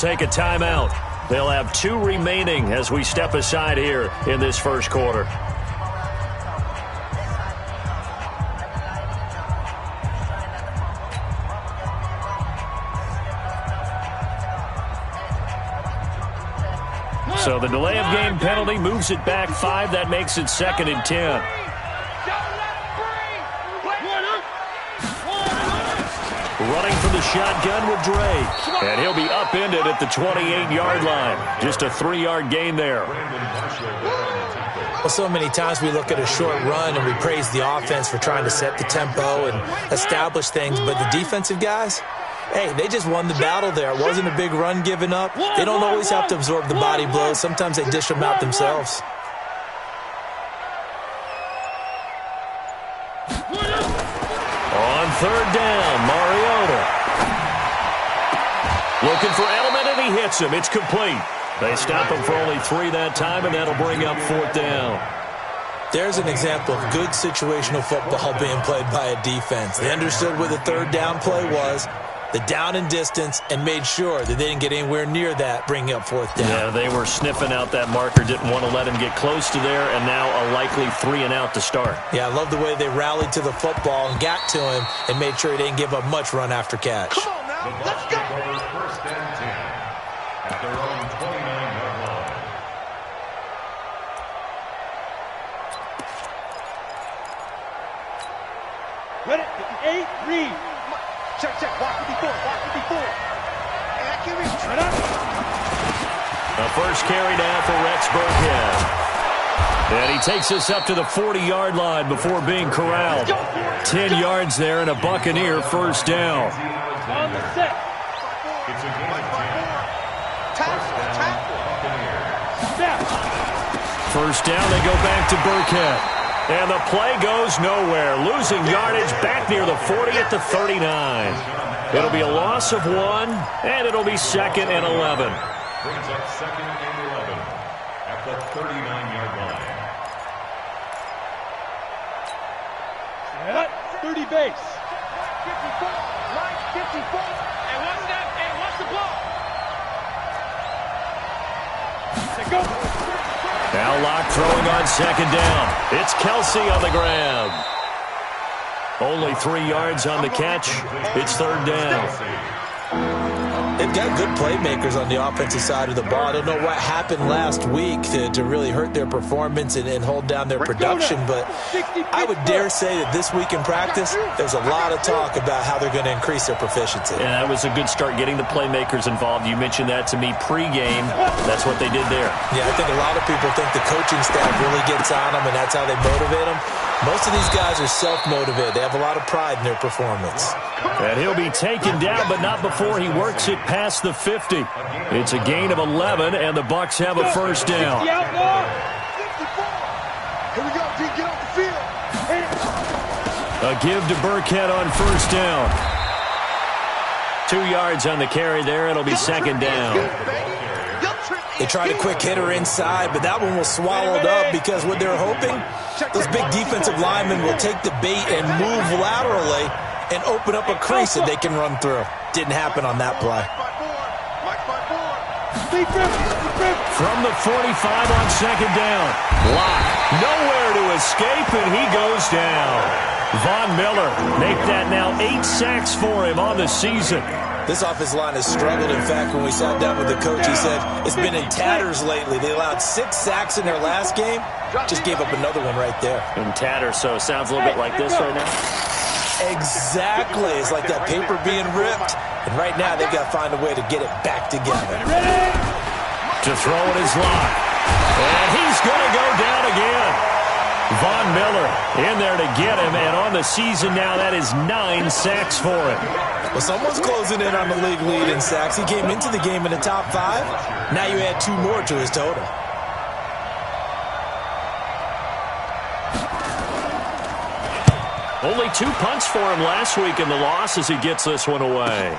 take a timeout. They'll have 2 remaining as we step aside here in this first quarter. So the delay of game penalty moves it back 5. That makes it 2nd and 10. Running from the shotgun with Drake. And he'll be upended at the 28-yard line. Just a 3-yard gain there. Well, so many times we look at a short run and we praise the offense for trying to set the tempo and establish things. But the defensive guys, hey, they just won the battle there. It wasn't a big run given up. They don't always have to absorb the body blows. Sometimes they dish them out themselves. On 3rd down, Mariota. Looking for Edelman, and he hits him. It's complete. They stop him for only 3 that time, and that'll bring up 4th down. There's an example of good situational football being played by a defense. They understood where the 3rd down play was, the down and distance, and made sure that they didn't get anywhere near that, bringing up 4th down. Yeah, they were sniffing out that marker, didn't want to let him get close to there, and now a likely 3 and out to start. Yeah, I love the way they rallied to the football and got to him and made sure he didn't give up much run after catch. Come on now, let's go. 1st and 10 at their own 29-yard line. Ready? 8, read. Check, walk with me forward. Accurate. Right up. The first carry down for Rex Burkhead. And he takes us up to the 40-yard line before being corralled. 10 yards there and a Buccaneer 1st down. On the set. It's a game of 10. Snap. 1st down, they go back to Burkhead. And the play goes nowhere. Losing yardage back near the 40 at the 39. It'll be a loss of 1, and it'll be 2nd and 11. Brings up 2nd and 11 at the 39-yard line. Set. 30 base. 54. Line 54. And what's that? And what's the ball? Set, go. Now Locke throwing on 2nd down. It's Kelsey on the grab. Only 3 yards on the catch. It's 3rd down. They've got good playmakers on the offensive side of the ball. I don't know what happened last week to really hurt their performance and hold down their production, but I would dare say that this week in practice, there's a lot of talk about how they're going to increase their proficiency. Yeah, that was a good start getting the playmakers involved. You mentioned that to me pregame. That's what they did there. Yeah, I think a lot of people think the coaching staff really gets on them, and that's how they motivate them. Most of these guys are self-motivated. They have a lot of pride in their performance. And he'll be taken down, but not before he works it past the 50. It's a gain of 11, and the Bucs have a 1st down. Here we go, D. Get off the field. A give to Burkhead on 1st down. 2 yards on the carry there. It'll be 2nd down. They tried a quick hitter inside, but that one was swallowed up because what they're hoping, those big defensive linemen will take the bait and move laterally and open up a crease that they can run through. Didn't happen on that play. From the 45 on 2nd down. Locke nowhere to escape, and he goes down. Von Miller make that now 8 sacks for him on the season. This offensive line has struggled. In fact, when we sat down with the coach, he said it's been in tatters lately. They allowed 6 sacks in their last game. Just gave up another one right there. In tatters, so it sounds a little bit like this right now. Exactly. It's like that paper being ripped. And right now, they've got to find a way to get it back together. To throw it is Locke. And he's going to go down again. Von Miller in there to get him. And on the season now, that is 9 sacks for him. Well, someone's closing in on the league lead in sacks. He came into the game in the top 5. Now you add 2 more to his total. Only 2 punts for him last week in the loss as he gets this one away.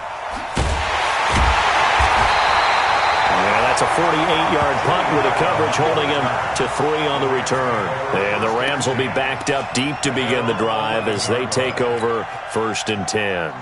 Yeah, that's a 48-yard punt with a coverage holding him to 3 on the return. And the Rams will be backed up deep to begin the drive as they take over 1st and 10.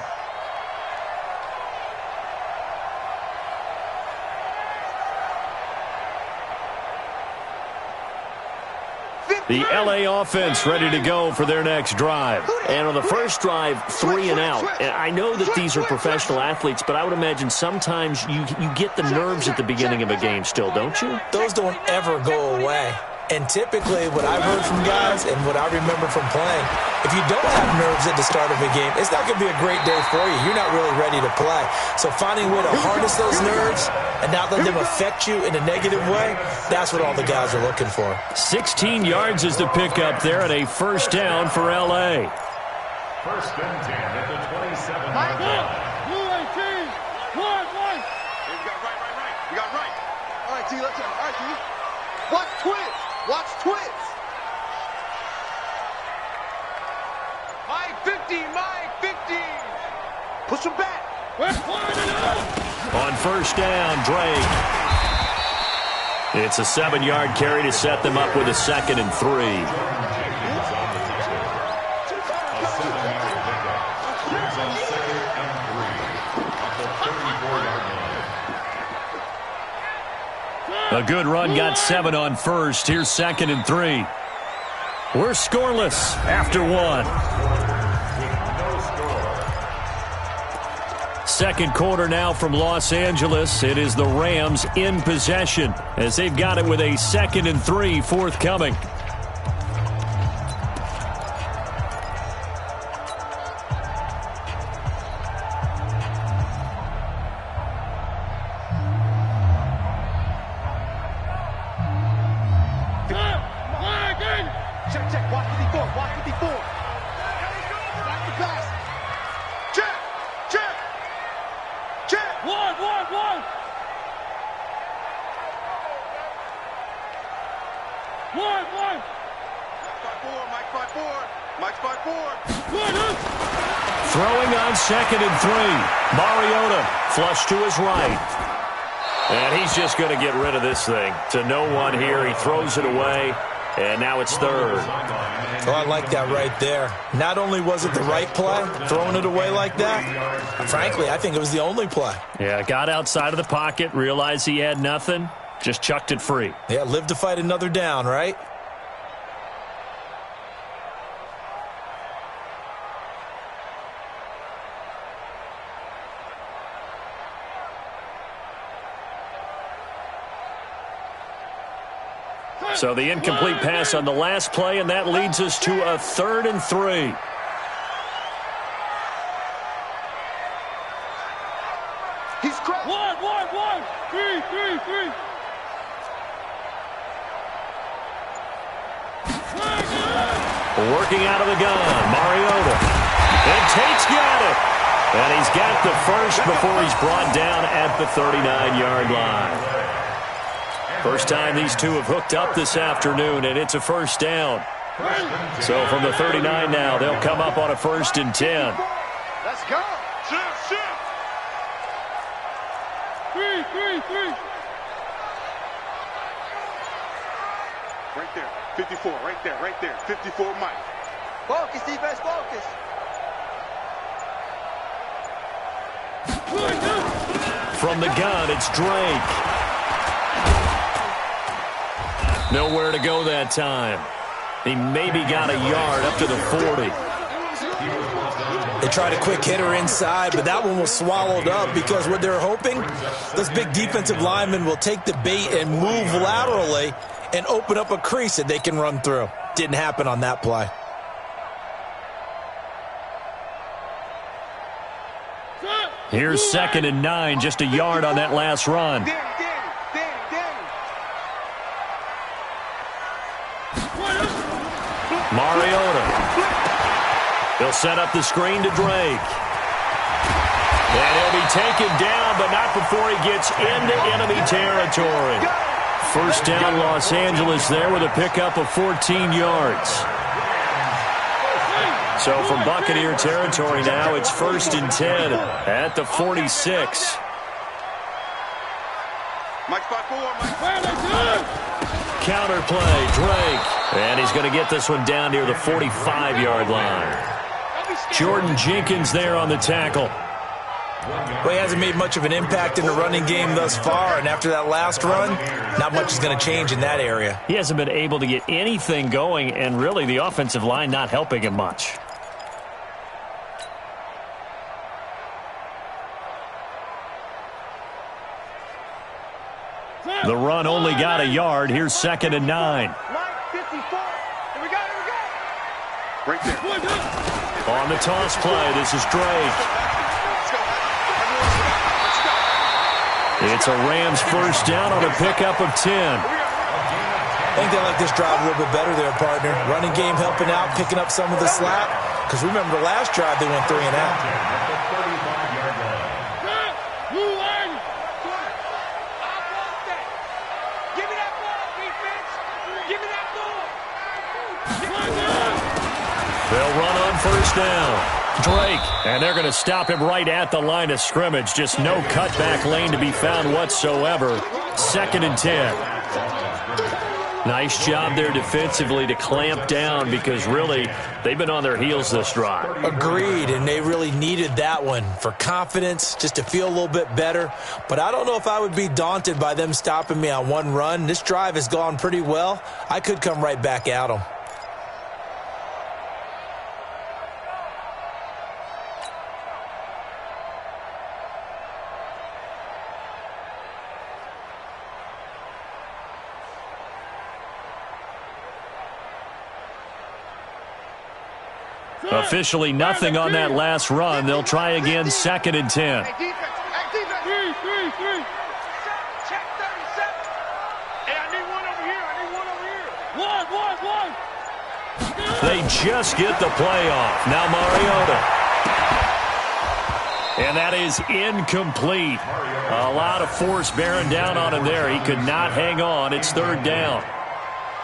The L.A. offense ready to go for their next drive. And on the first drive, 3 and out. And I know that these are professional athletes, but I would imagine sometimes you get the nerves at the beginning of a game still, don't you? Those don't ever go away. And typically what I've heard from guys and what I remember from playing, if you don't have nerves at the start of a game, it's not going to be a great day for you. You're not really ready to play. So finding a way to harness those nerves and not let them affect you in a negative way, that's what all the guys are looking for. 16 yards is the pickup there and a first down for L.A. First and 10 at the 27. Blue 18. One. Hey, we got right. We got right. All right, T, let's go. All right, T. Watch twins. Watch twins. My 50. Push them back. On first down, Drake. It's a 7-yard carry to set them up with a 2nd and 3. A good run got 7 on first. Here's 2nd and 3. We're scoreless after 1. Second quarter now from Los Angeles. It is the Rams in possession as they've got it with a 2nd and 3 forthcoming. Check. Watch 54. Watch 54. Back the pass. Check. One. Mike 5-4. Throwing on 2nd and 3. Mariota flush to his right. And he's just going to get rid of this thing. To no one here. He throws it away. And now it's 3rd. Oh, I like that right there. Not only was it the right play, throwing it away like that, frankly, I think it was the only play. Yeah, got outside of the pocket, realized he had nothing, just chucked it free. Yeah, live to fight another down, right? So the incomplete pass on the last play, and that leads us to a 3rd and 3. He's cracked. One. 3. Working out of the gun, Mariota. And Tate's got it. And he's got the first before he's brought down at the 39-yard line. First time these two have hooked up this afternoon, and it's a first down. So from the 39 now, they'll come up on a 1st and 10. Let's go. Shift. 3. Right there. 54. Right there. 54, Mike. Focus, defense, focus. From the gun, it's Drake. Nowhere to go that time. He maybe got a yard up to the 40. They tried a quick hitter inside, but that one was swallowed up because what they're hoping, those big defensive linemen will take the bait and move laterally and open up a crease that they can run through. Didn't happen on that play. Here's 2nd and 9, just a yard on that last run. Mariota. He'll set up the screen to Drake. And he'll be taken down, but not before he gets into enemy territory. First down, Los Angeles there with a pickup of 14 yards. So from Buccaneer territory now, it's 1st and 10 at the 46. Mike 5-4. Counter play, Drake. And he's going to get this one down near the 45-yard line. Jordan Jenkins there on the tackle. Well, he hasn't made much of an impact in the running game thus far, and after that last run, not much is going to change in that area. He hasn't been able to get anything going, and really the offensive line not helping him much. The run only got a yard. Here's 2nd and 9. Line 54. Here we go, here we go. Right there. On the toss play, this is Drake. It's a Rams first down on a pickup of 10. I think they like this drive a little bit better there, partner. Running game helping out, picking up some of the slack. Because remember the last drive, they went 3 and out. They'll run on first down. Drake, and they're going to stop him right at the line of scrimmage. Just no cutback lane to be found whatsoever. 2nd and 10. Nice job there defensively to clamp down because really they've been on their heels this drive. Agreed, and they really needed that one for confidence, just to feel a little bit better. But I don't know if I would be daunted by them stopping me on one run. This drive has gone pretty well. I could come right back at them. Officially nothing on that last run. They'll try again 2nd and 10. Hey, defense. Hey, defense. Check 37. Hey, I need one over here. One. They just get the play off. Now Mariota. And that is incomplete. A lot of force bearing down on him there. He could not hang on. It's 3rd down.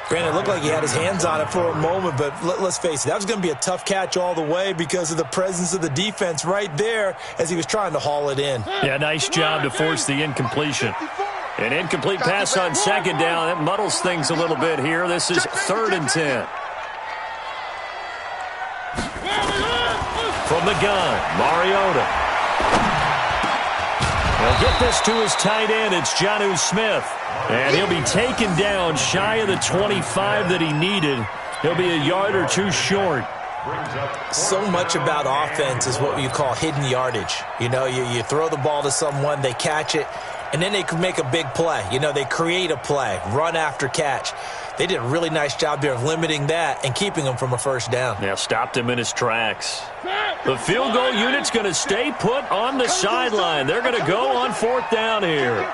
Granted, it looked like he had his hands on it for a moment, but let's face it, that was going to be a tough catch all the way because of the presence of the defense right there as he was trying to haul it in. Yeah, nice job to force the incompletion. An incomplete pass on 2nd down. That muddles things a little bit here. This is 3rd and 10. From the gun, Mariota. He'll get this to his tight end. It's Jonnu Smith. And he'll be taken down shy of the 25 that he needed. He'll be a yard or two short. So much about offense is what you call hidden yardage. You know, you throw the ball to someone, they catch it, and then they can make a big play. You know, they create a play, run after catch. They did a really nice job there of limiting that and keeping him from a first down. Yeah, stopped him in his tracks. The field goal unit's going to stay put on the sideline. They're going to go on 4th down here.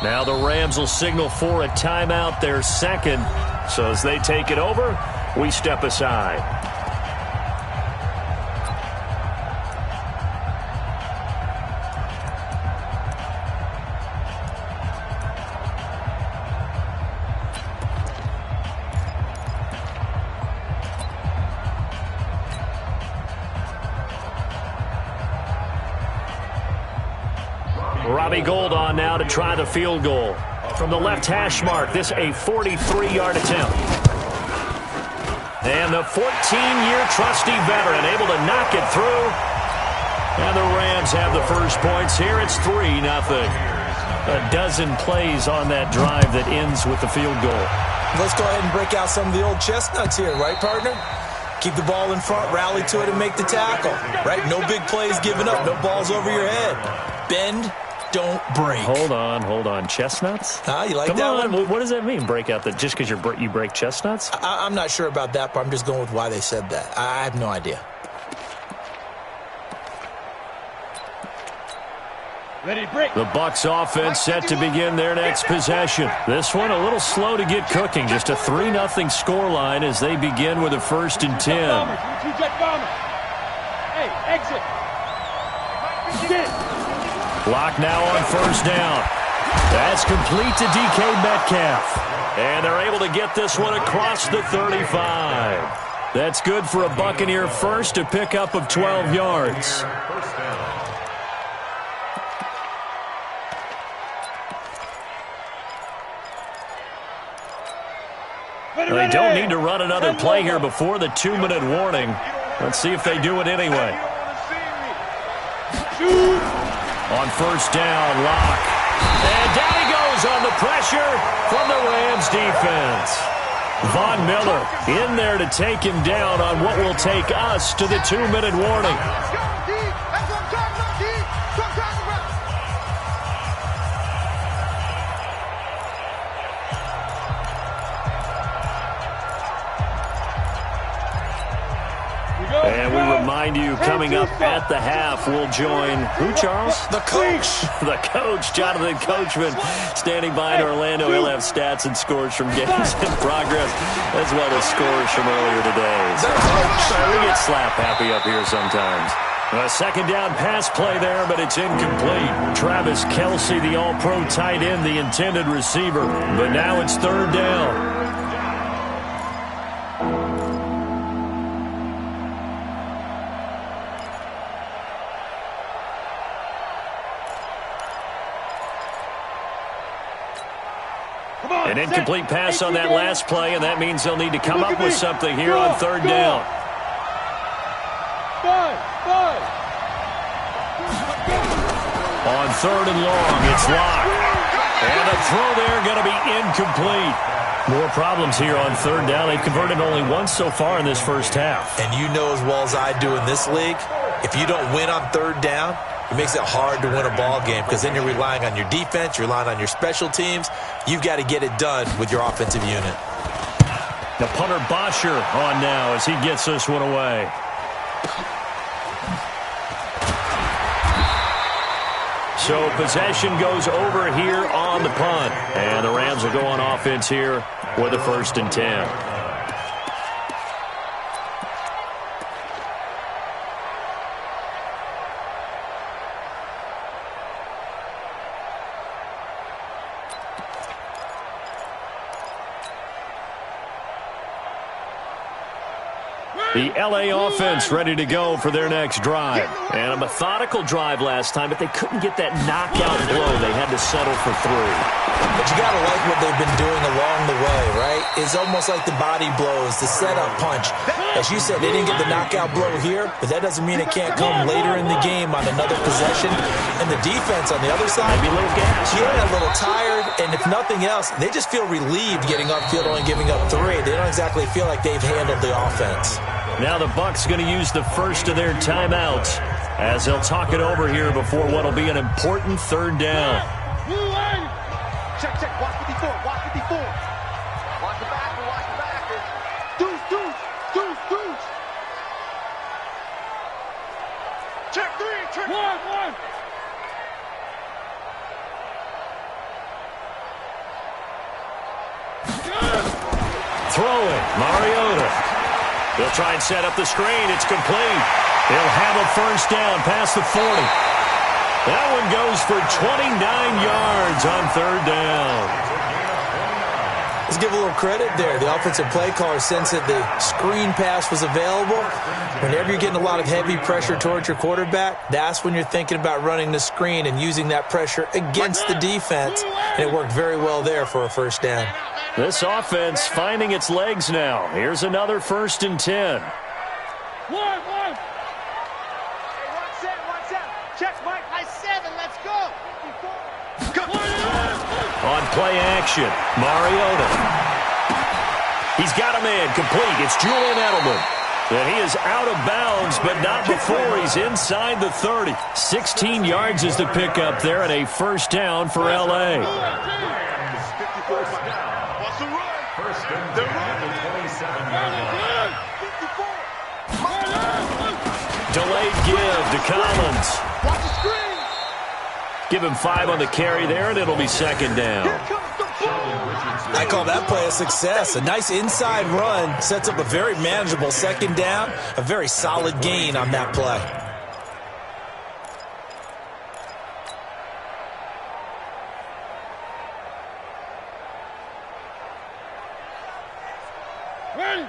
Now the Rams will signal for a timeout, their 2nd. So as they take it over, we step aside. Robbie Gould on now to try the field goal. From the left hash mark, this a 43-yard attempt. And the 14-year trusty veteran able to knock it through. And the Rams have the first points here. It's 3-0. A dozen plays on that drive that ends with the field goal. Let's go ahead and break out some of the old chestnuts here, right, partner? Keep the ball in front, rally to it, and make the tackle, right? No big plays given up, no balls over your head. Bend, don't break. Hold on. Chestnuts? You like Come that on. one? What does that mean, break out? Just because you break chestnuts? I'm not sure about that, but I'm just going with why they said that. I have no idea. Ready to break. The Bucs offense set to begin their next possession. This one a little slow to get cooking. Just a 3-0 scoreline as they begin with a 1st and 10. Hey, exit. Clock now on 1st down. That's complete to DK Metcalf. And they're able to get this one across the 35. That's good for a Buccaneer first, a pickup of 12 yards. They don't need to run another play here before the 2-minute warning. Let's see if they do it anyway. On first down, Locke. And down he goes on the pressure from the Rams defense. Von Miller in there to take him down on what will take us to the 2-minute warning. And we remind you, coming up at the half, we'll join who, Charles? The coach. The coach, Jonathan Coachman, standing by in Orlando. He'll have stats and scores from games in progress, as well as scores from earlier today. So, we get slap happy up here sometimes. A second down pass play there, but it's incomplete. Travis Kelce, the all-pro tight end, the intended receiver. But now it's third down. An incomplete pass on that last play, and that means they'll need to come up with something here on third down. On third and long, it's Locke. And the throw there going to be incomplete. More problems here on third down. They've converted only once so far in this first half. And you know as well as I do in this league, if you don't win on third down, it makes it hard to win a ball game because then you're relying on your defense, you're relying on your special teams. You've got to get it done with your offensive unit. The punter Bosher on now as he gets this one away. So possession goes over here on the punt. And the Rams will go on offense here with a 1st and 10. The L.A. offense ready to go for their next drive. And a methodical drive last time, but they couldn't get that knockout blow. They had to settle for 3. But you got to like what they've been doing along the way, right? It's almost like the body blows, the setup punch. As you said, they didn't get the knockout blow here, but that doesn't mean it can't come later in the game on another possession. And the defense on the other side, maybe a little gas. Yeah, a little tired. And if nothing else, they just feel relieved getting upfield, only giving up 3. They don't exactly feel like they've handled the offense. Now the Bucs going to use the first of their timeouts as they'll talk it over here before what will be an important third down. Check, check. Watch 54. Watch 54. Watch the backer. Watch the backer. Deuce, deuce, deuce, deuce. Check 3. Check 1. Throwing, Mariota. They'll try and set up the screen. It's complete. They'll have a first down past the 40. That one goes for 29 yards on third down. Let's give a little credit there. The offensive play caller sensed that the screen pass was available. Whenever you're getting a lot of heavy pressure towards your quarterback, that's when you're thinking about running the screen and using that pressure against the defense. And it worked very well there for a first down. This offense finding its legs now. Here's another 1st and 10. One. Hey, 1-7. Check, Mike. High 7. Let's go. On play action, Mariota. He's got a man complete. It's Julian Edelman. And he is out of bounds, but not before he's inside the 30. 16 yards is the pickup there and a first down for L.A. Delayed give to Collins. Give him 5 on the carry there, and it'll be second down. I call that play a success. A nice inside run sets up a very manageable second down. A very solid gain on that play.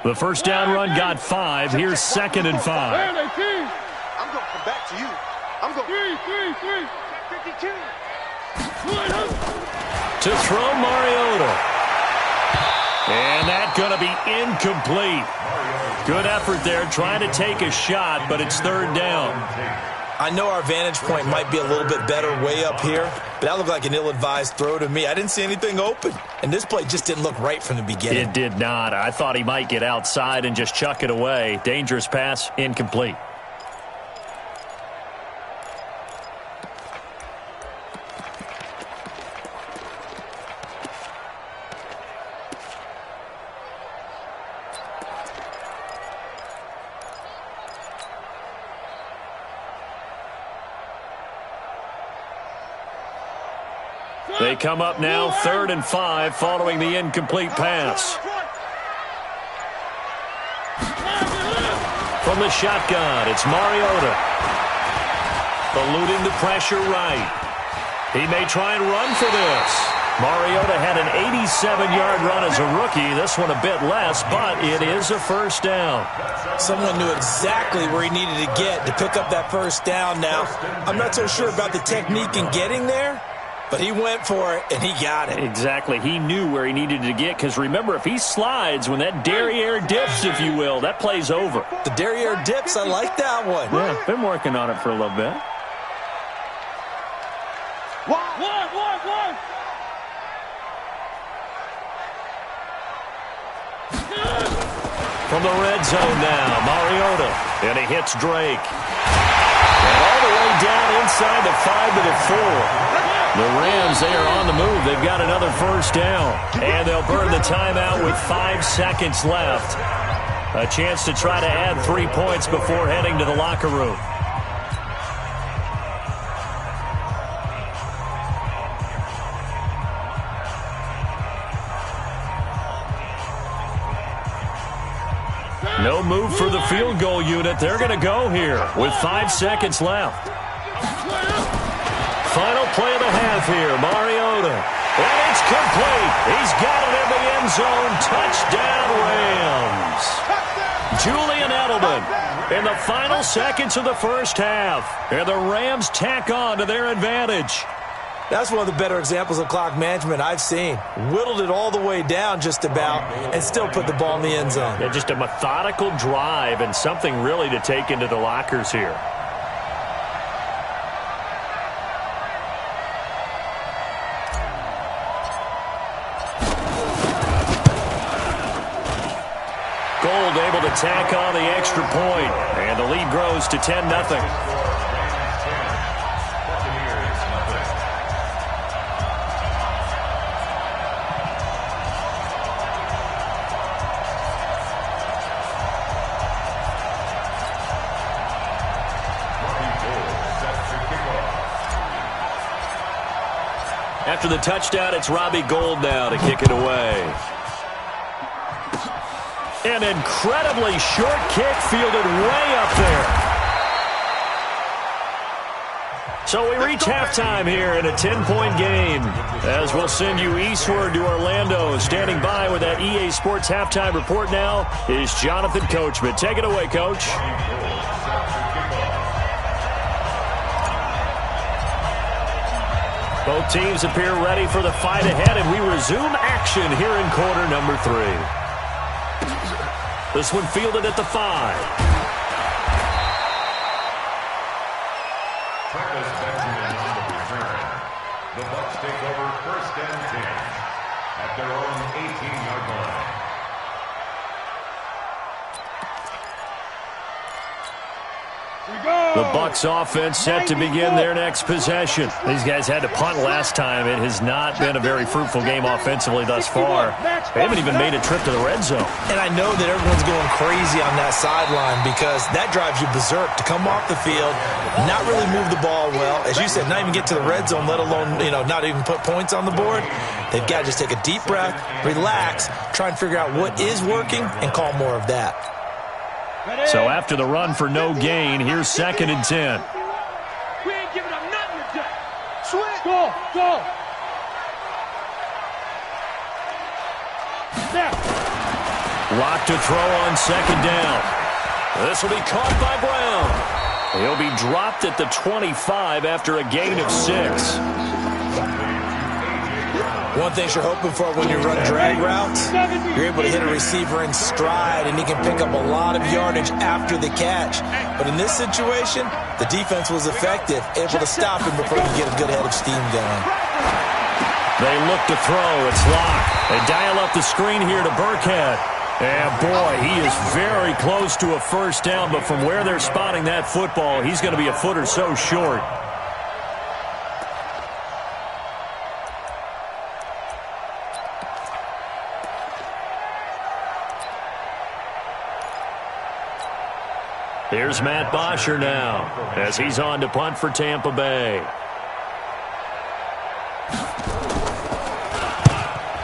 The first down run got 5. Here's 2nd and 5. I'm going to come back to you. I'm going 3. 52. To throw Mariota. And that's going to be incomplete. Good effort there trying to take a shot, but it's third down. I know our vantage point might be a little bit better way up here, but that looked like an ill-advised throw to me. I didn't see anything open, and this play just didn't look right from the beginning. It did not. I thought he might get outside and just chuck it away. Dangerous pass, incomplete. They come up now 3rd and 5 following the incomplete pass. From the shotgun, it's Mariota. Eluding the pressure right. He may try and run for this. Mariota had an 87-yard run as a rookie. This one a bit less, but it is a first down. Someone knew exactly where he needed to get to pick up that first down. Now, I'm not so sure about the technique in getting there, but he went for it, and he got it. Exactly. He knew where he needed to get, because remember, if he slides, when that derriere dips, if you will, that play's over. The derriere dips, I like that one. Yeah, been working on it for a little bit. One. From the red zone now, Mariota, and he hits Drake. And all the way down inside the 5 to the 4. The Rams, they are on the move. They've got another first down. And they'll burn the timeout with 5 seconds left. A chance to try to add 3 points before heading to the locker room. No move for the field goal unit. They're going to go here with 5 seconds left. Final play of the half here, Mariota. And it's complete. He's got it in the end zone. Touchdown, Rams. Julian Edelman in the final seconds of the first half. And the Rams tack on to their advantage. That's one of the better examples of clock management I've seen. Whittled it all the way down just about and still put the ball in the end zone. Yeah, just a methodical drive and something really to take into the lockers here. Gold able to tack on the extra point, and the lead grows to 10-0. After the touchdown, it's Robbie Gould now to kick it away. An incredibly short kick fielded way up there. So we reach halftime here in a 10-point game. As we'll send you eastward to Orlando. Standing by with that EA Sports halftime report now is Jonathan Coachman. Take it away, Coach. Both teams appear ready for the fight ahead, and we resume action here in quarter number 3. This one fielded at the 5. Travis Benjamin on the return. The Bucs take over 1st and 10 at their own 18-yard line. The Bucs offense set to begin their next possession. These guys had to punt last time. It has not been a very fruitful game offensively thus far. They haven't even made a trip to the red zone. And I know that everyone's going crazy on that sideline because that drives you berserk to come off the field, not really move the ball well. As you said, not even get to the red zone, let alone, not even put points on the board. They've got to just take a deep breath, relax, try and figure out what is working and call more of that. So after the run for no gain, here's 2nd and 10. We ain't giving up nothing today. Switch. Go. Now. Lock to throw on 2nd down. This will be caught by Brown. He'll be dropped at the 25 after a gain of 6. One thing you're hoping for when you run drag routes, you're able to hit a receiver in stride, and he can pick up a lot of yardage after the catch. But in this situation, the defense was effective, able to stop him before he could get a good head of steam going. They look to throw. It's locked. They dial up the screen here to Burkhead. And, boy, he is very close to a first down, but from where they're spotting that football, he's going to be a foot or so short. Here's Matt Bosher now as he's on to punt for Tampa Bay.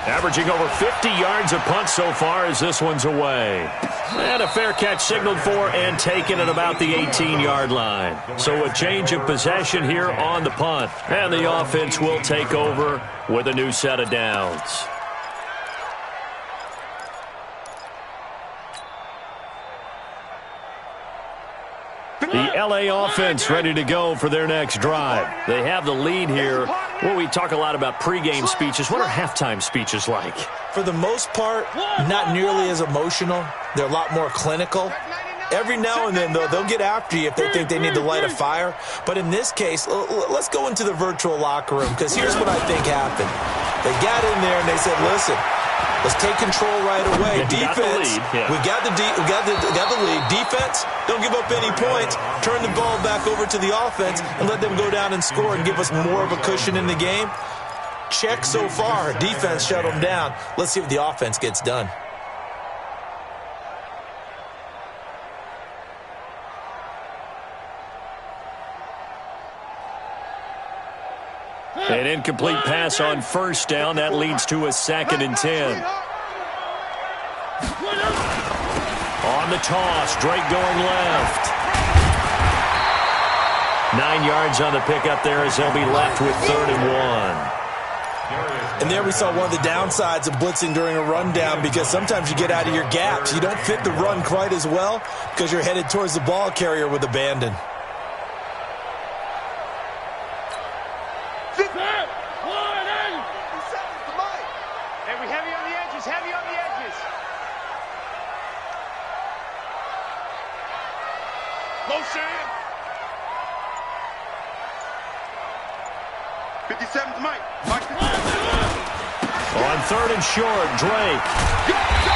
Averaging over 50 yards a punt so far as this one's away. And a fair catch signaled for and taken at about the 18-yard line. So a change of possession here on the punt. And the offense will take over with a new set of downs. The L.A. offense ready to go for their next drive. They have the lead here. Well, we talk a lot about pregame speeches. What are halftime speeches like? For the most part, not nearly as emotional. They're a lot more clinical. Every now and then, though, they'll get after you if they think they need to light a fire. But in this case, let's go into the virtual locker room, because here's what I think happened. They got in there and they said, listen, let's take control right away. Defense, we got the lead. Defense, don't give up any points. Turn the ball back over to the offense and let them go down and score and give us more of a cushion in the game. Check so far. Defense shut them down. Let's see what the offense gets done. An incomplete pass on first down. That leads to a 2nd and 10. On the toss, Drake going left. 9 yards on the pickup there as they'll be left with 3rd and 1. And there we saw one of the downsides of blitzing during a rundown, because sometimes you get out of your gaps. You don't fit the run quite as well because you're headed towards the ball carrier with abandon. Heavy on the edges. Low Sam. 57's Mike. On 3rd and short, Drake.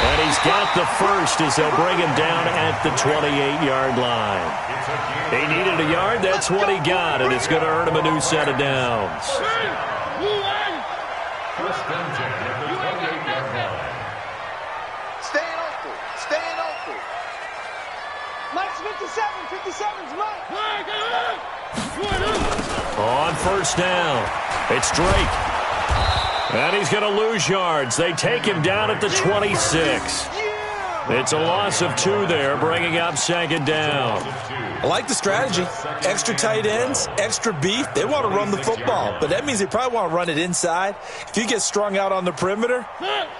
And he's got the first as they'll bring him down at the 28-yard line. He needed a yard. That's what he got, and it's going to earn him a new set of downs. First and 10 at the 28-yard line. Staying open. Mike's 57's Mike. On first down, it's Drake. And he's going to lose yards. They take him down at the 26. It's a loss of 2 there, bringing up 2nd down. I like the strategy. Extra tight ends, extra beef. They want to run the football, but that means they probably want to run it inside. If you get strung out on the perimeter,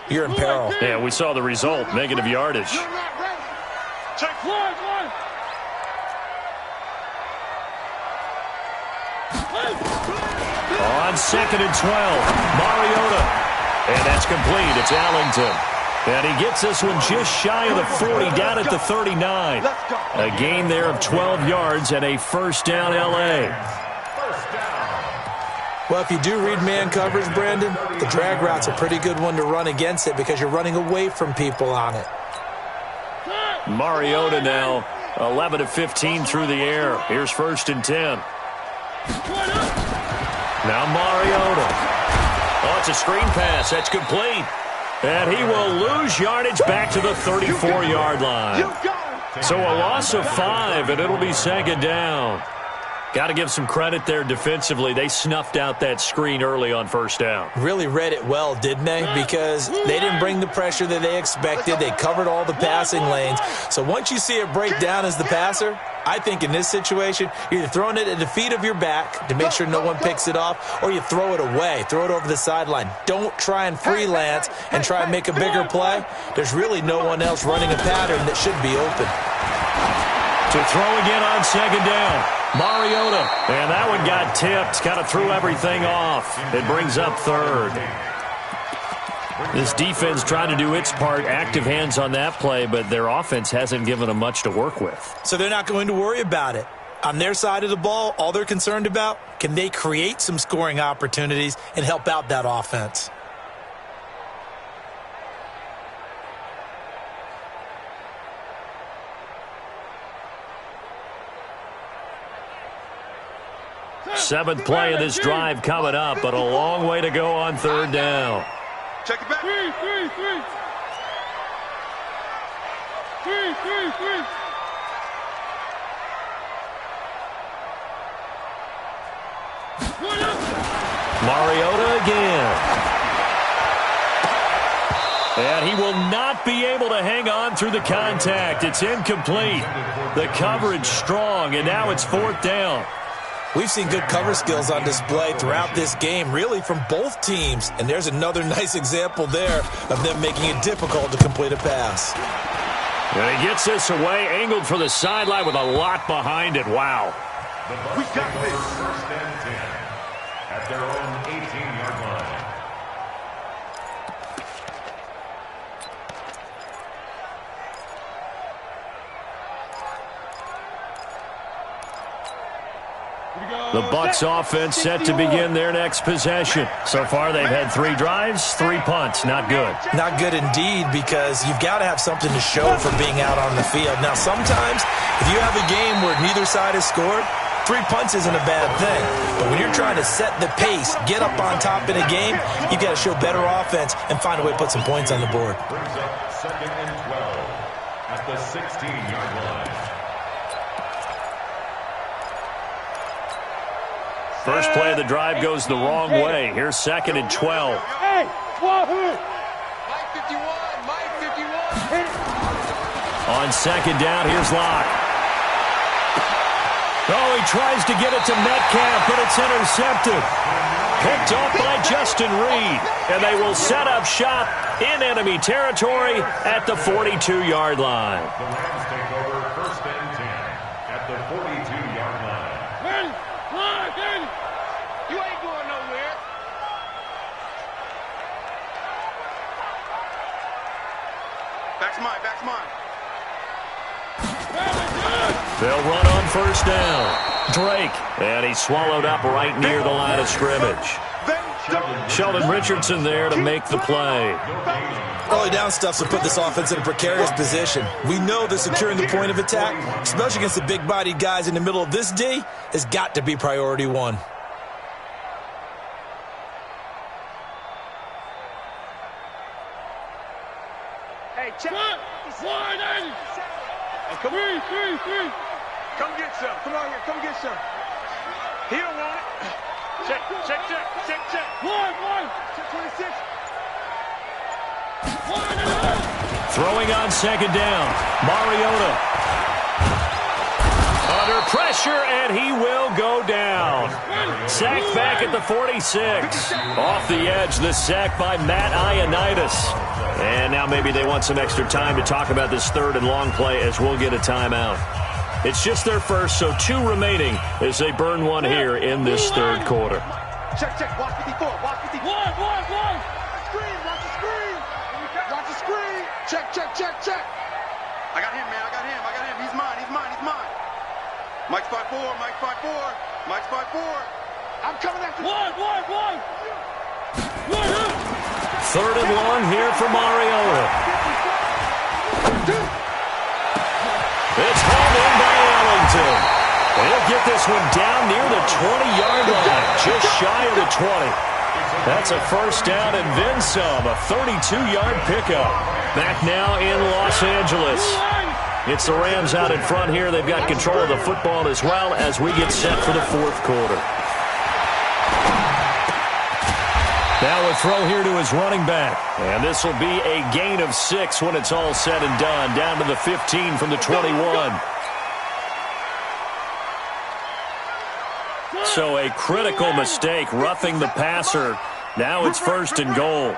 you're in peril. Yeah, we saw the result, negative yardage. Check one. On 2nd and 12, Mariota. And that's complete. It's Allington. And he gets this one just shy of the 40, down at the 39. A gain there of 12 yards and a first down, L.A. Well, if you do read man coverage, Brandon, the drag route's a pretty good one to run against it because you're running away from people on it. Mariota now 11 of 15 through the air. Here's 1st and 10. Now Mariota. Oh, it's a screen pass. That's complete. And he will lose yardage back to the 34-yard line. So a loss of 5, and it'll be 2nd down. Got to give some credit there defensively. They snuffed out that screen early on first down. Really read it well, didn't they? Because they didn't bring the pressure that they expected. They covered all the passing lanes. So once you see it break down as the passer, I think in this situation, you're either throwing it at the feet of your back to make sure no one picks it off, or you throw it away, throw it over the sideline. Don't try and freelance and try and make a bigger play. There's really no one else running a pattern that should be open. To throw again on 2nd down. Mariota. And that one got tipped. Kind of threw everything off. It brings up 3rd. This defense trying to do its part, active hands on that play, but their offense hasn't given them much to work with. So they're not going to worry about it. On their side of the ball, all they're concerned about, can they create some scoring opportunities and help out that offense? Seventh play of this drive coming up, but a long way to go on third down. Check it back. Three. Mariota again. And he will not be able to hang on through the contact. It's incomplete. The coverage strong, and now it's fourth down. We've seen good cover skills on display throughout this game, really from both teams. And there's another nice example there of them making it difficult to complete a pass. And he gets this away, angled for the sideline with a lot behind it. Wow. We got this. First and 10 at their own 18-yard line. The Bucs offense set to begin their next possession. So far, they've had 3 drives, 3 punts. Not good. Not good indeed, because you've got to have something to show for being out on the field. Now, sometimes, if you have a game where neither side has scored, 3 punts isn't a bad thing. But when you're trying to set the pace, get up on top in a game, you've got to show better offense and find a way to put some points on the board. Brings up 2nd and 12 at the 16-yard line. First play of the drive goes the wrong way. Here's 2nd and 12. Hey, Wahoo! Mike 51, Mike 51. On 2nd down, here's Locke. Oh, he tries to get it to Metcalf, but it's intercepted. Picked off by Justin Reed. And they will set up shop in enemy territory at the 42-yard line. The Rams take over 1st and 10 at the 42-yard line. You ain't going nowhere. Back's mine. They'll run on 1st down. Drake, and he's swallowed up right near the line of scrimmage. Sheldon Richardson there to make the play. Early down stuffs will put this offense in a precarious position. We know that securing the point of attack, especially against the big-bodied guys in the middle of this D, has got to be priority 1. Hey, check. 180. Hey, come on. Three. Come get some. Come on here. Come get some. He don't want it. Check. One. Check 26. Throwing on 2nd down. Mariota. Under pressure, and he will go down. Sacked back at the 46. Off the edge, the sack by Matt Ioannidis. And now maybe they want some extra time to talk about this 3rd and long play as we'll get a timeout. It's just their first, so 2 remaining as they burn one here in this 3rd quarter. Check. Watch 54. One. Screen. Watch the screen. Check. I got him, man. He's mine. Mike's 5'4". Mike's 5'4". I'm coming after one. 3rd and long here for Mariota. It's hauled in by Ellington. And he'll get this one down near the 20-yard line, just shy of the 20. That's a 1st down and then some, a 32-yard pickup. Back now in Los Angeles. It's the Rams out in front here. They've got control of the football as well as we get set for the 4th quarter. Now a throw here to his running back. And this will be a gain of 6 when it's all said and done. Down to the 15 from the 21. So a critical mistake, roughing the passer. Now it's 1st and goal.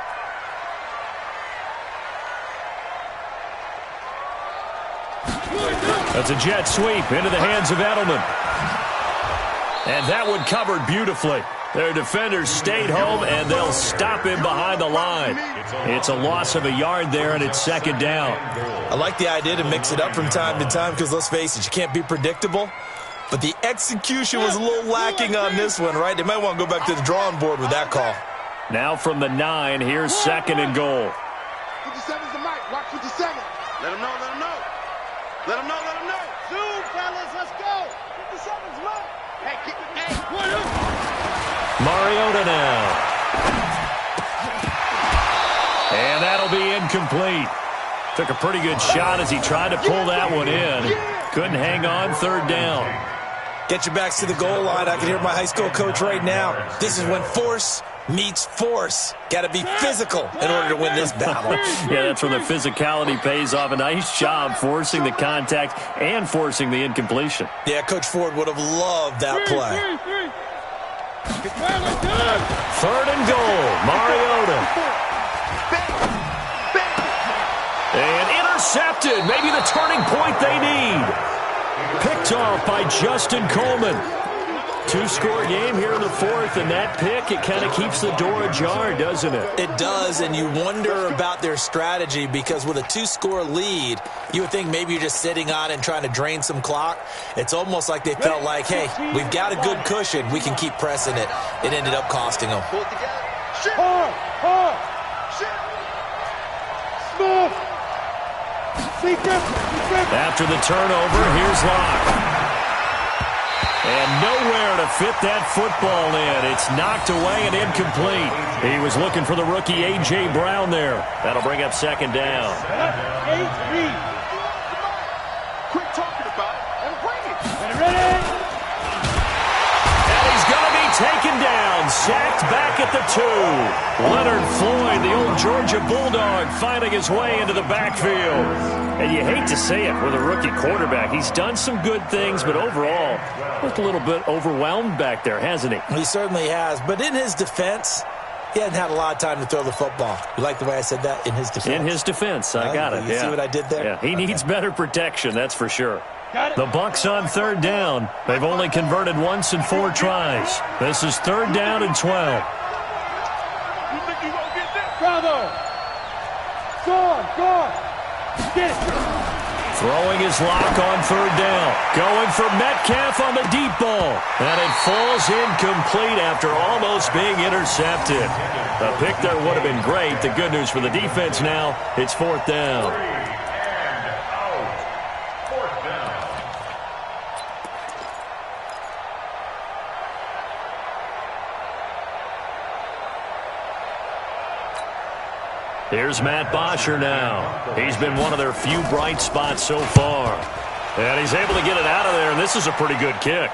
That's a jet sweep into the hands of Edelman. And that one covered beautifully. Their defenders stayed home, and they'll stop him behind the line. It's a loss of a yard there, and it's second down. I like the idea to mix it up from time to time because, let's face it, you can't be predictable. But the execution was a little lacking on this one, right? They might want to go back to the drawing board with that call. Now from the 9, here's second and goal. 57's the mic. Watch 57. Let him know, let him know. Let him know, let him know. Zoom, fellas, let's go. 57's mic. Hey, get the Mariota now. And that'll be incomplete. Took a pretty good shot as he tried to pull that one in. Couldn't hang on, third down. Get your backs to the goal line. I can hear my high school coach right now. This is when force meets force. Got to be physical in order to win this battle. Yeah, that's where the physicality pays off. A nice job forcing the contact and forcing the incompletion. Yeah, Coach Ford would have loved that play. Third and goal, Mariota. And intercepted, maybe the turning point they need. Picked off by Justin Coleman. 2-score game here in the fourth, and that pick, it kind of keeps the door ajar, doesn't it? It does, and you wonder about their strategy because with a 2-score lead, you would think maybe you're just sitting on it and trying to drain some clock. It's almost like they felt like, hey, we've got a good cushion. We can keep pressing it. It ended up costing them. Pull it together. Hard. Smooth. After the turnover, here's Locke. And nowhere to fit that football in. It's knocked away and incomplete. He was looking for the rookie A.J. Brown there. That'll bring up second down. Quit talking about it and bring it. And he's going to be taken down. Sacked back at the 2. Leonard Floyd, the old Georgia Bulldog, finding his way into the backfield. And you hate to say it with a rookie quarterback. He's done some good things, but overall, looked a little bit overwhelmed back there, hasn't he? He certainly has. But in his defense, he hasn't had a lot of time to throw the football. You like the way I said that? In his defense. In his defense. I got it. You see what I did there? Yeah, he needs better protection, that's for sure. The Bucs on third down. They've only converted once in 4 tries. This is third down and 12. You think you gonna get that? Bravo. Go on. Get it. Throwing his lock on third down. Going for Metcalf on the deep ball. And it falls incomplete after almost being intercepted. A pick there would have been great. The good news for the defense now, it's fourth down. Here's Matt Bosher now. He's been one of their few bright spots so far. And he's able to get it out of there, and this is a pretty good kick.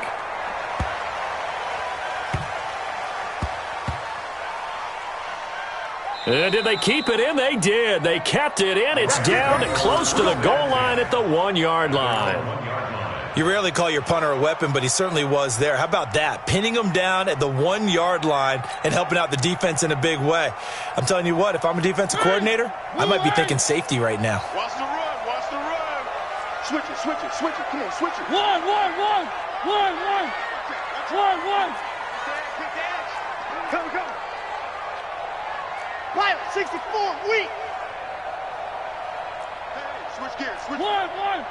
And did they keep it in? They did. They kept it in. It's down close to the goal line at the 1-yard line. You rarely call your punter a weapon, but he certainly was there. How about that? Pinning him down at the 1-yard line and helping out the defense in a big way. I'm telling you what, if I'm a defensive coordinator, I might be thinking safety right now. Watch the run. Switch it. Come on, switch it. One. Come. Pilot, 64, weak. Hey, switch gears. One.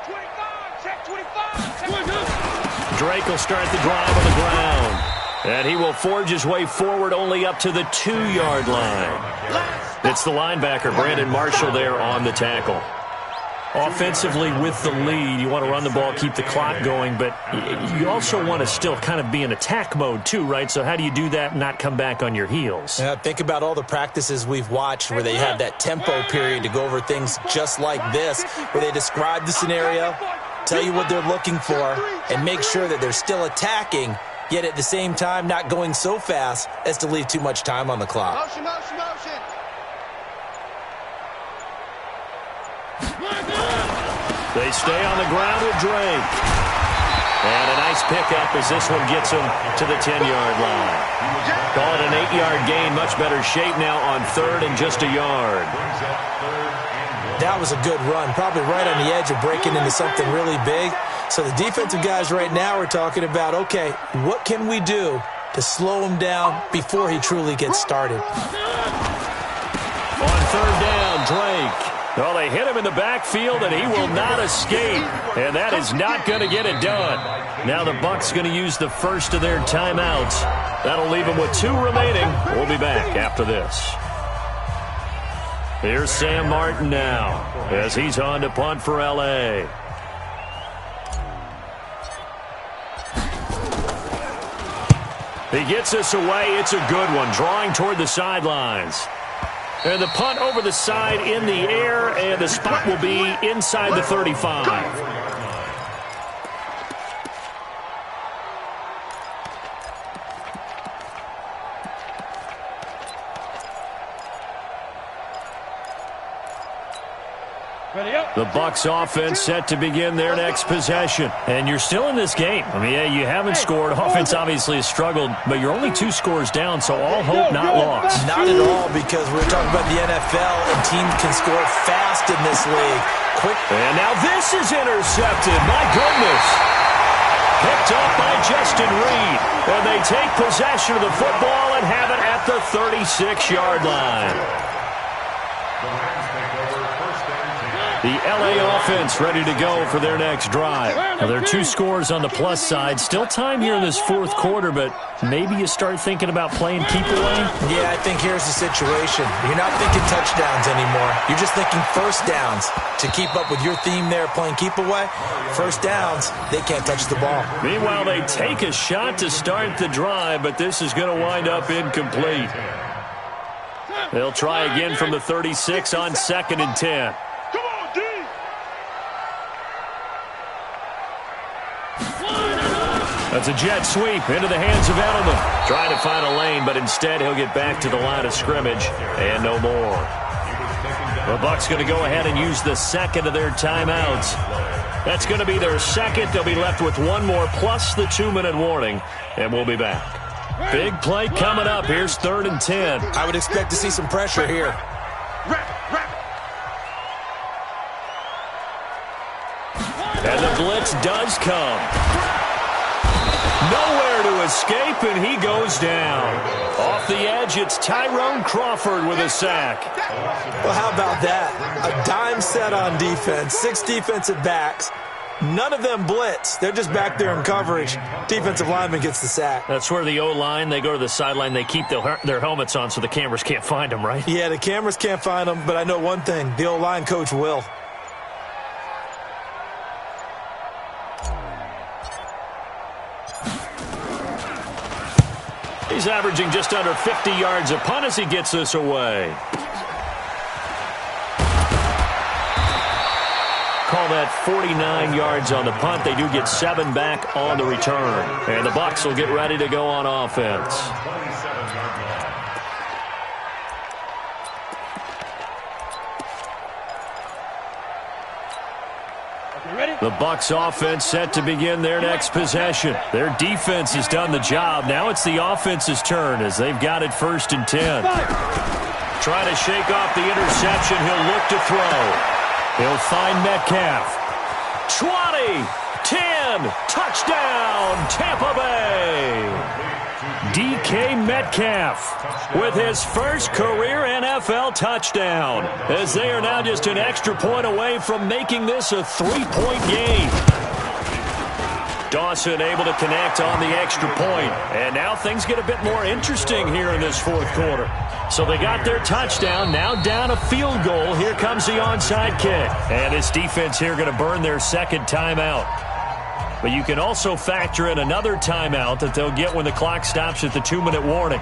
25, check 25. Drake will start the drive on the ground. And he will forge his way forward only up to the 2-yard line. It's the linebacker, Brandon Marshall, there on the tackle. Offensively with the lead, you want to run the ball, keep the clock going, but you also want to still kind of be in attack mode too, right? So how do you do that and not come back on your heels? Yeah, think about all the practices we've watched where they have that tempo period to go over things just like this, where they describe the scenario, tell you what they're looking for, and make sure that they're still attacking, yet at the same time not going so fast as to leave too much time on the clock. Motion. They stay on the ground with Drake. And a nice pickup as this one gets him to the 10-yard line. Call it an 8-yard gain. Much better shape now on third and just a yard. That was a good run, probably right on the edge of breaking into something really big. So the defensive guys right now are talking about, okay, what can we do to slow him down before he truly gets started? On third down, Drake. Well, they hit him in the backfield, and he will not escape. And that is not going to get it done. Now the Bucs going to use the first of their timeouts. That'll leave them with 2 remaining. We'll be back after this. Here's Sam Martin now as he's on to punt for L.A. He gets this away. It's a good one, drawing toward the sidelines. And the punt over the side in the air, and the spot will be inside the 35. The Bucs offense set to begin their next possession. And you're still in this game. I mean, yeah, you haven't scored. Offense obviously has struggled, but you're only 2 scores down, so all hope not lost. Not at all, because we're talking about the NFL, and teams can score fast in this league. Quick. And now this is intercepted. My goodness. Picked up by Justin Reed. And they take possession of the football and have it at the 36-yard line. The L.A. offense ready to go for their next drive. Now, there are 2 scores on the plus side. Still time here in this 4th quarter, but maybe you start thinking about playing keep away? Yeah, I think here's the situation. You're not thinking touchdowns anymore. You're just thinking first downs. To keep up with your theme there, playing keep away, first downs, they can't touch the ball. Meanwhile, they take a shot to start the drive, but this is going to wind up incomplete. They'll try again from the 36 on 2nd and 10. That's a jet sweep into the hands of Edelman. Trying to find a lane, but instead he'll get back to the line of scrimmage and no more. The Bucs going to go ahead and use the second of their timeouts. That's going to be their second. They'll be left with 1 more plus the 2-minute warning, and we'll be back. Big play coming up. Here's 3rd and 10. I would expect to see some pressure here. And the blitz does come. Nowhere to escape, and he goes down. Off the edge, it's Tyrone Crawford with a sack. Well, how about that? A dime set on defense, 6 defensive backs. None of them blitz. They're just back there in coverage. Defensive lineman gets the sack. That's where the O-line, they go to the sideline, they keep their helmets on so the cameras can't find them, right? Yeah, the cameras can't find them, but I know one thing. The O-line coach will. He's averaging just under 50 yards a punt as he gets this away. Call that 49 yards on the punt. They do get 7 back on the return. And the Bucs will get ready to go on offense. The Bucs offense set to begin their next possession. Their defense has done the job. Now it's the offense's turn as they've got it 1st and 10. Trying to shake off the interception. He'll look to throw. He'll find Metcalf. 20, 10, touchdown, Tampa Bay. DK Metcalf with his first career NFL touchdown, as they are now just an extra point away from making this a 3-point game. Dawson able to connect on the extra point, and now things get a bit more interesting here in this 4th quarter. So they got their touchdown, now down a field goal. Here comes the onside kick, and this defense here going to burn their 2nd timeout. But you can also factor in another timeout that they'll get when the clock stops at the 2-minute warning.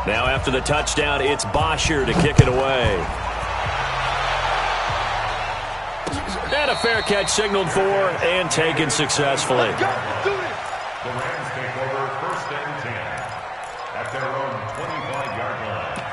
Now after the touchdown, it's Bosher to kick it away. And a fair catch signaled for and taken successfully. The Rams take over 1st and 10 at their own 25-yard line.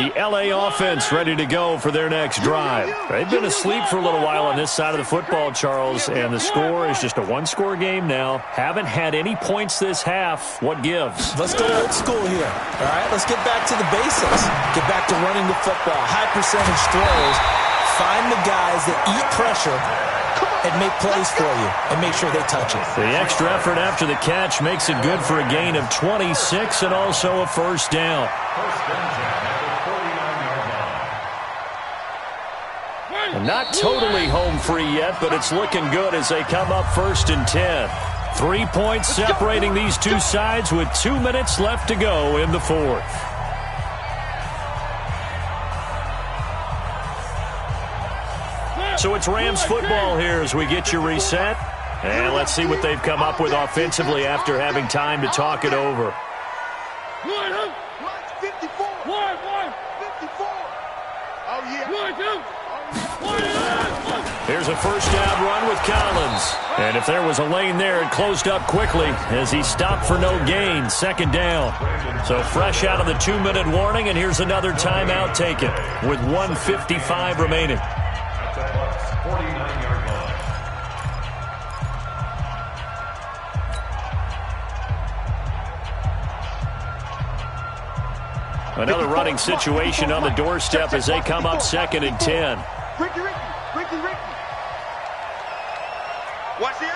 The L.A. offense ready to go for their next drive. They've been asleep for a little while on this side of the football, Charles, and the score is just a one-score game now. Haven't had any points this half. What gives? Let's go old school here. All right, let's get back to the basics. Get back to running the football, high percentage throws. Find the guys that eat pressure and make plays for you and make sure they touch it. The extra effort after the catch makes it good for a gain of 26 and also a first down. And not totally home free yet, but it's looking good as they come up 1st and 10. 3 points separating these two sides with 2 minutes left to go in the fourth. So it's Rams football here as we get you reset. And let's see what they've come up with offensively after having time to talk it over. 54. 54. Oh, yeah. Here's a first down run with Collins. And if there was a lane there, it closed up quickly as he stopped for no gain. 2nd down. So fresh out of the 2-minute warning, and here's another timeout taken with 1:55 remaining. At the Bucs 49-yard line. Another running situation on the doorstep as they come up 2nd and 10. Ricky. Watch the eye.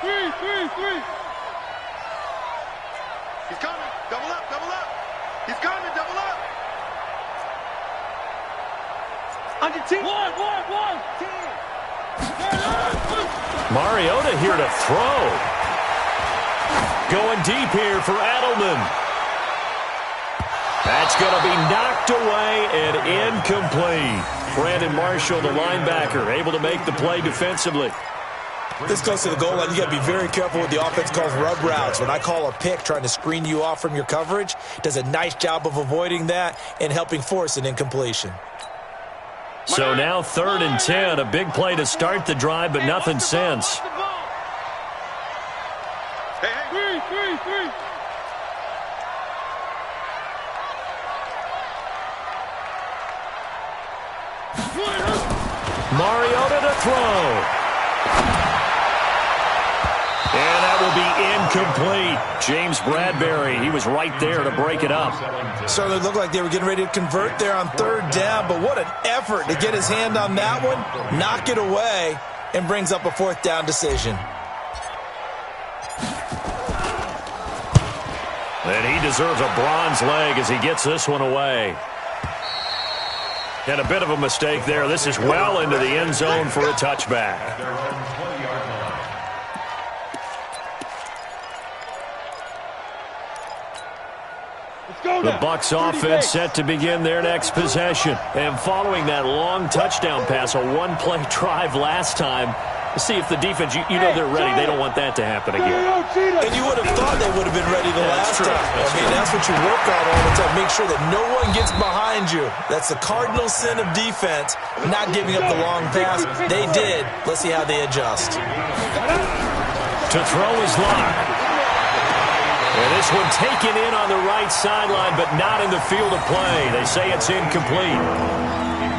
3. He's coming. Double up. He's coming. Double up. Under 10. 1. 10. Mariota here to throw. Going deep here for Edelman. That's going to be knocked away and incomplete. Brandon Marshall, the linebacker, able to make the play defensively. This goes to the goal line. You got to be very careful with the offense calls rub routes. When I call a pick trying to screen you off from your coverage, does a nice job of avoiding that and helping force an incompletion. So now 3rd and 10, a big play to start the drive, but nothing since. Hey. 3. Mariota to throw. And that will be incomplete. James Bradbury, he was right there to break it up. Certainly looked like they were getting ready to convert there on 3rd down, but what an effort to get his hand on that one, knock it away, and brings up a 4th down decision. And he deserves a bronze leg as he gets this one away. And a bit of a mistake there. This is well into the end zone for a touchback. The Bucs offense set to begin their next possession. And following that long touchdown pass, a one-play drive last time, see if the defense, you know they're ready. They don't want that to happen again. And you would have thought they would have been ready the last time. That's what you work on all the time. Make sure that no one gets behind you. That's the cardinal sin of defense, not giving up the long pass. They did. Let's see how they adjust. To throw is locked. And this one taken in on the right sideline, but not in the field of play. They say it's incomplete.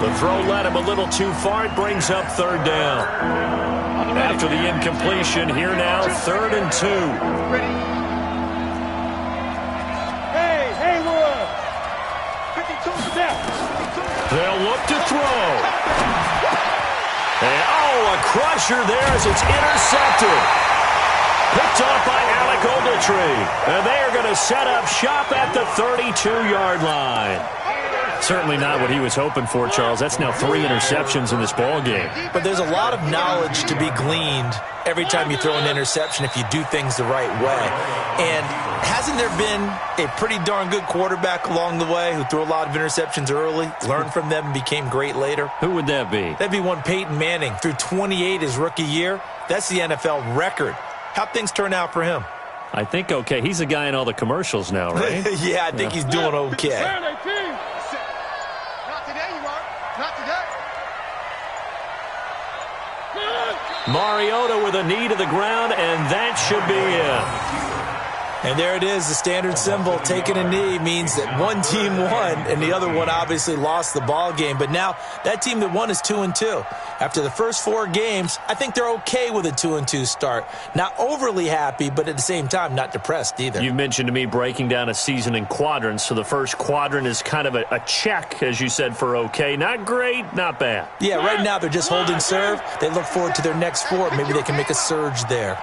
The throw led him a little too far. It brings up 3rd down. After the incompletion, here now, 3rd and 2. Hey, Wood. 52 steps. They'll look to throw. And, a crusher there as it's intercepted. Picked off by Alec Ogletree. And they are going to set up shop at the 32-yard line. Certainly not what he was hoping for, Charles. That's now 3 interceptions in this ball game. But there's a lot of knowledge to be gleaned every time you throw an interception if you do things the right way. And hasn't there been a pretty darn good quarterback along the way who threw a lot of interceptions early, learned from them, and became great later? Who would that be? That'd be one Peyton Manning. Threw 28 his rookie year. That's the NFL record. How'd things turn out for him? I think okay. He's a guy in all the commercials now, right? Yeah, I think he's doing okay. Not today, you are. Not today. Mariota with a knee to the ground, and that should be it. And there it is, the standard symbol. Taking a knee means that one team won and the other one obviously lost the ball game. But now that team that won is 2-2. After the first 4 games, I think they're okay with a 2-2 start. Not overly happy, but at the same time, not depressed either. You mentioned to me breaking down a season in quadrants. So the first quadrant is kind of a check, as you said, for okay. Not great, not bad. Yeah, right now they're just holding serve. They look forward to their next 4. Maybe they can make a surge there.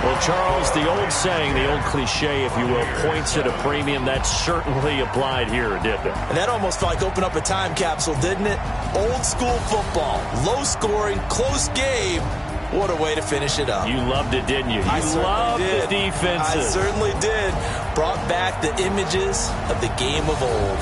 Well, Charles, the old saying, the old cliche, if you will, points at a premium, that certainly applied here, didn't it? And that almost felt like open up a time capsule, didn't it? Old school football, low scoring, close game. What a way to finish it up. You loved it, didn't you? I loved did. The defenses. I certainly did. Brought back the images of the game of old.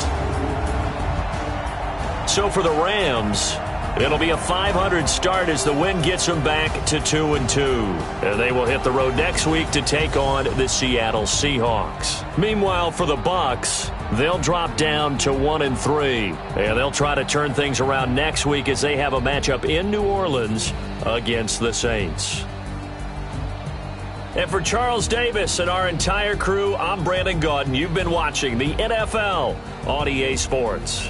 So for the Rams, it'll be a 500 start as the win gets them back to 2-2. They will hit the road next week to take on the Seattle Seahawks. Meanwhile, for the Bucs, they'll drop down to 1-3. And they'll try to turn things around next week as they have a matchup in New Orleans against the Saints. And for Charles Davis and our entire crew, I'm Brandon Gaudin. You've been watching the NFL on EA Sports.